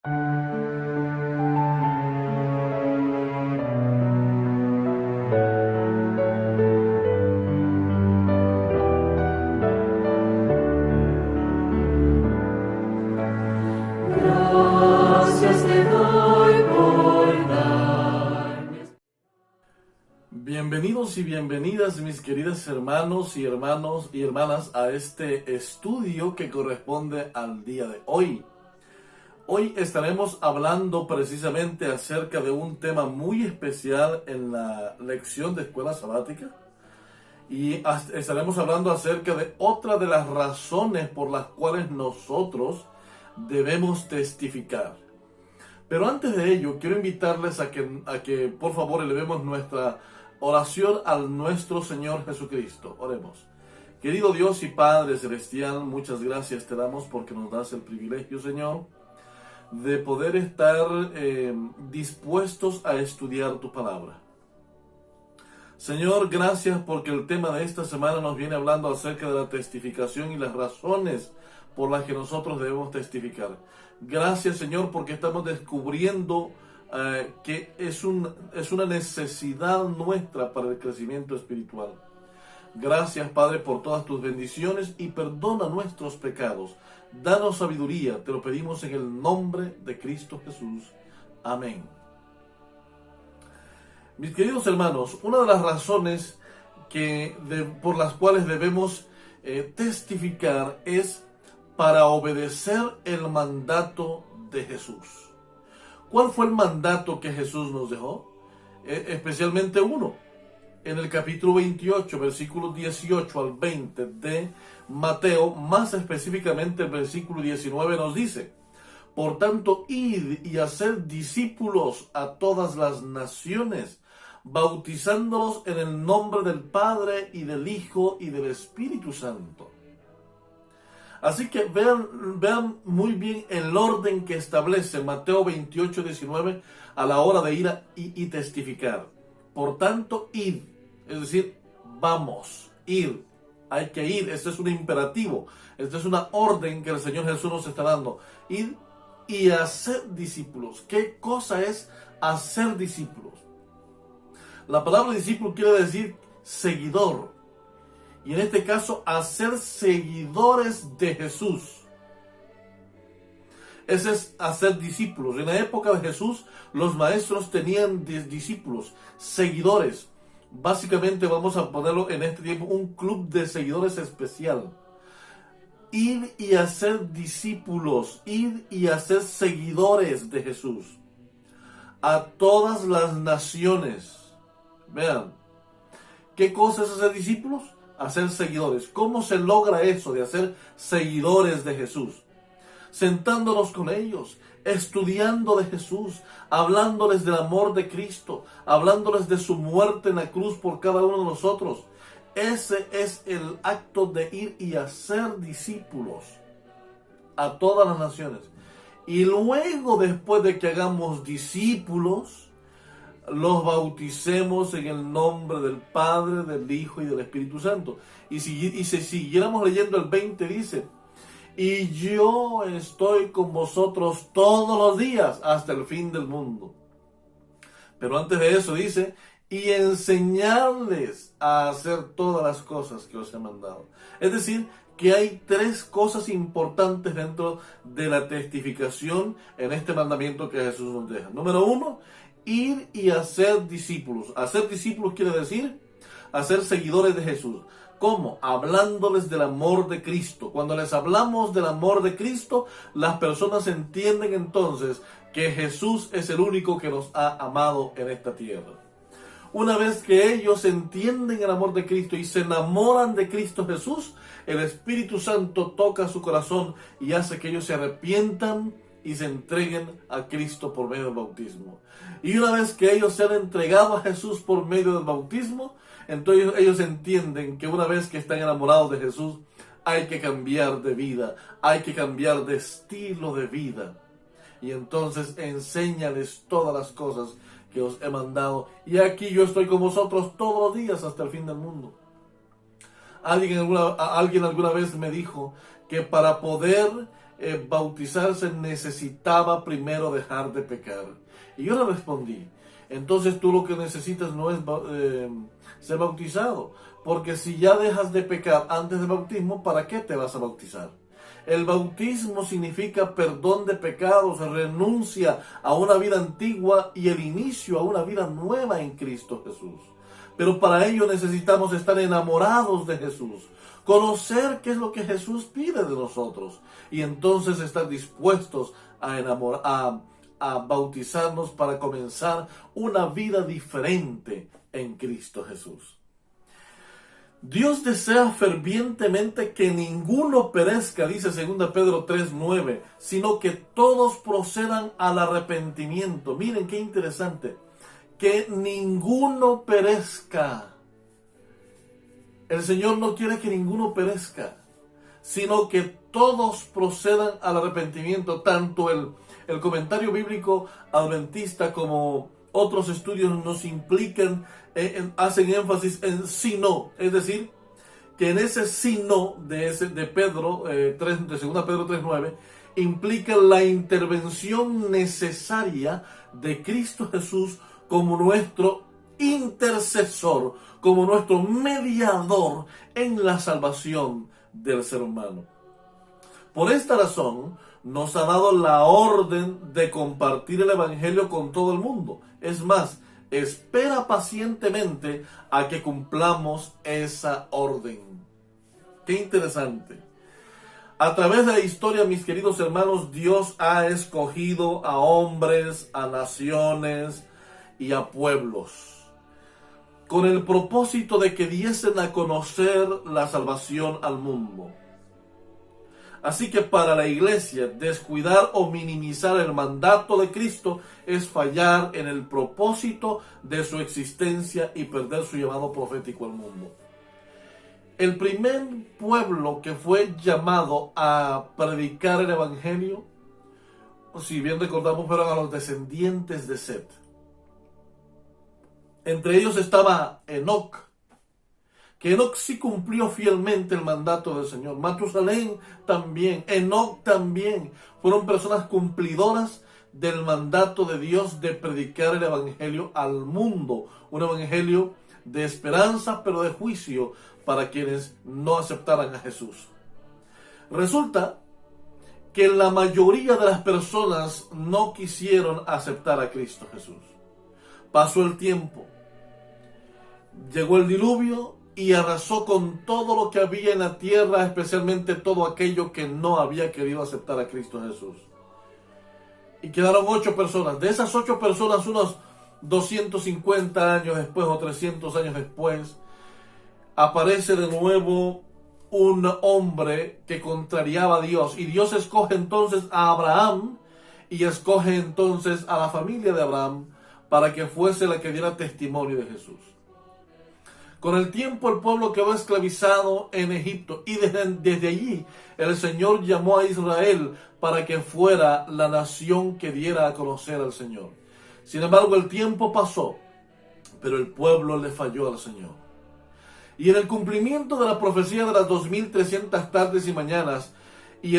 Gracias te doy por darme. Bienvenidos y bienvenidas, mis queridos hermanos y hermanas, a este estudio que corresponde al día de hoy. Hoy estaremos hablando precisamente acerca de un tema muy especial en la lección de escuela sabática. Y estaremos hablando acerca de otra de las razones por las cuales nosotros debemos testificar. Pero antes de ello, quiero invitarles a que por favor elevemos nuestra oración al nuestro Señor Jesucristo. Oremos. Querido Dios y Padre Celestial, muchas gracias te damos porque nos das el privilegio, Señor, de poder estar dispuestos a estudiar tu palabra. Señor, gracias porque el tema de esta semana nos viene hablando acerca de la testificación y las razones por las que nosotros debemos testificar. Gracias, Señor, porque estamos descubriendo que es una necesidad nuestra para el crecimiento espiritual. Gracias, Padre, por todas tus bendiciones y perdona nuestros pecados. Danos sabiduría, te lo pedimos en el nombre de Cristo Jesús. Amén. Mis queridos hermanos, una de las razones por las cuales debemos testificar es para obedecer el mandato de Jesús. ¿Cuál fue el mandato que Jesús nos dejó? Especialmente uno. En el capítulo 28, versículos 18 al 20 de Mateo, más específicamente el versículo 19 nos dice: por tanto, id y haced discípulos a todas las naciones, bautizándolos en el nombre del Padre y del Hijo y del Espíritu Santo. Así que vean muy bien el orden que establece Mateo 28, 19 a la hora de ir y testificar. Por tanto, id, es decir, vamos, ir, hay que ir. Este es un imperativo, esta es una orden que el Señor Jesús nos está dando. Id y hacer discípulos. ¿Qué cosa es hacer discípulos? La palabra discípulo quiere decir seguidor. Y en este caso, hacer seguidores de Jesús. Ese es hacer discípulos. En la época de Jesús, los maestros tenían discípulos, seguidores. Básicamente vamos a ponerlo en este tiempo un club de seguidores especial. Ir y hacer discípulos, ir y hacer seguidores de Jesús a todas las naciones. Vean, ¿qué cosa es hacer discípulos? Hacer seguidores. ¿Cómo se logra eso de hacer seguidores de Jesús? Sentándonos con ellos, estudiando de Jesús, hablándoles del amor de Cristo, hablándoles de su muerte en la cruz por cada uno de nosotros. Ese es el acto de ir y hacer discípulos a todas las naciones. Y luego, después de que hagamos discípulos, los bauticemos en el nombre del Padre, del Hijo y del Espíritu Santo. Y si siguiéramos leyendo el 20 dice: y yo estoy con vosotros todos los días hasta el fin del mundo. Pero antes de eso dice: y enseñarles a hacer todas las cosas que os he mandado. Es decir, que hay tres cosas importantes dentro de la testificación en este mandamiento que Jesús nos deja. Número uno, ir y hacer discípulos. Hacer discípulos quiere decir hacer seguidores de Jesús. ¿Cómo? Hablándoles del amor de Cristo. Cuando les hablamos del amor de Cristo, las personas entienden entonces que Jesús es el único que nos ha amado en esta tierra. Una vez que ellos entienden el amor de Cristo y se enamoran de Cristo Jesús, el Espíritu Santo toca su corazón y hace que ellos se arrepientan y se entreguen a Cristo por medio del bautismo. Y una vez que ellos se han entregado a Jesús por medio del bautismo, entonces ellos entienden que una vez que están enamorados de Jesús, hay que cambiar de vida, hay que cambiar de estilo de vida. Y entonces enséñales todas las cosas que os he mandado. Y aquí yo estoy con vosotros todos los días hasta el fin del mundo. Alguien alguna vez me dijo que para poder bautizarse necesitaba primero dejar de pecar. Y yo le respondí, entonces tú lo que necesitas no es ser bautizado, porque si ya dejas de pecar antes del bautismo, ¿para qué te vas a bautizar? El bautismo significa perdón de pecados, renuncia a una vida antigua y el inicio a una vida nueva en Cristo Jesús. Pero para ello necesitamos estar enamorados de Jesús, conocer qué es lo que Jesús pide de nosotros y entonces estar dispuestos a bautizarnos para comenzar una vida diferente en Cristo Jesús. Dios desea fervientemente que ninguno perezca, dice 2 Pedro 3:9, sino que todos procedan al arrepentimiento. Miren qué interesante, que ninguno perezca. El Señor no quiere que ninguno perezca, sino que todos procedan al arrepentimiento. Tanto el comentario bíblico adventista como otros estudios nos implican, hacen énfasis en sino, es decir, que en ese sino de Pedro, de 2 Pedro 3:9, implica la intervención necesaria de Cristo Jesús como nuestro intercesor, como nuestro mediador en la salvación del ser humano. Por esta razón, nos ha dado la orden de compartir el Evangelio con todo el mundo. Es más, espera pacientemente a que cumplamos esa orden. Qué interesante. A través de la historia, mis queridos hermanos, Dios ha escogido a hombres, a naciones y a pueblos, con el propósito de que diesen a conocer la salvación al mundo. Así que para la iglesia, descuidar o minimizar el mandato de Cristo es fallar en el propósito de su existencia y perder su llamado profético al mundo. El primer pueblo que fue llamado a predicar el Evangelio, si bien recordamos, fueron a los descendientes de Set. Entre ellos estaba Enoc, que Enoc sí cumplió fielmente el mandato del Señor. Matusalén también, Enoc también, fueron personas cumplidoras del mandato de Dios de predicar el Evangelio al mundo. Un Evangelio de esperanza, pero de juicio para quienes no aceptaran a Jesús. Resulta que la mayoría de las personas no quisieron aceptar a Cristo Jesús. Pasó el tiempo, llegó el diluvio y arrasó con todo lo que había en la tierra, especialmente todo aquello que no había querido aceptar a Cristo Jesús. Y quedaron 8 personas. De esas 8 personas, unos 250 años después o 300 años después, aparece de nuevo un hombre que contrariaba a Dios. Y Dios escoge entonces a Abraham y escoge entonces a la familia de Abraham para que fuese la que diera testimonio de Jesús. Con el tiempo el pueblo quedó esclavizado en Egipto y desde allí el Señor llamó a Israel para que fuera la nación que diera a conocer al Señor. Sin embargo, el tiempo pasó, pero el pueblo le falló al Señor. Y en el cumplimiento de la profecía de las 2300 tardes y mañanas y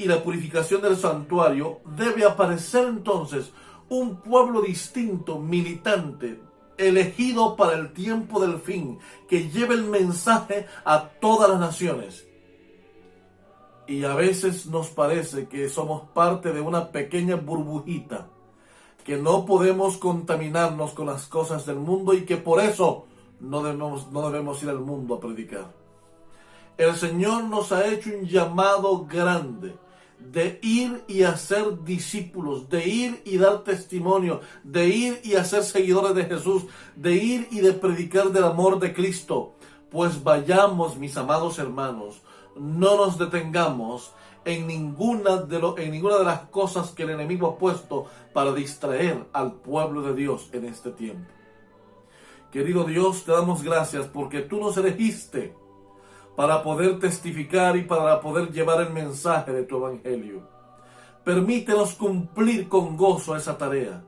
la purificación del santuario, debe aparecer entonces un pueblo distinto, militante, elegido para el tiempo del fin, que lleve el mensaje a todas las naciones. Y a veces nos parece que somos parte de una pequeña burbujita, que no podemos contaminarnos con las cosas del mundo y que por eso no debemos ir al mundo a predicar. El Señor nos ha hecho un llamado grande de ir y hacer discípulos, de ir y dar testimonio, de ir y hacer seguidores de Jesús, de ir y de predicar del amor de Cristo. Pues vayamos, mis amados hermanos, no nos detengamos en ninguna de las cosas que el enemigo ha puesto para distraer al pueblo de Dios en este tiempo. Querido Dios, te damos gracias porque tú nos elegiste para poder testificar y para poder llevar el mensaje de tu evangelio. Permítenos cumplir con gozo esa tarea.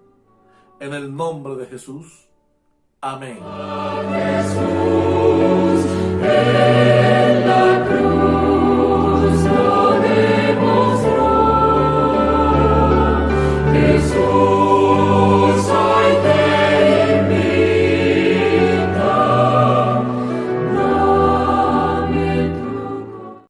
En el nombre de Jesús. Amén. Jesús.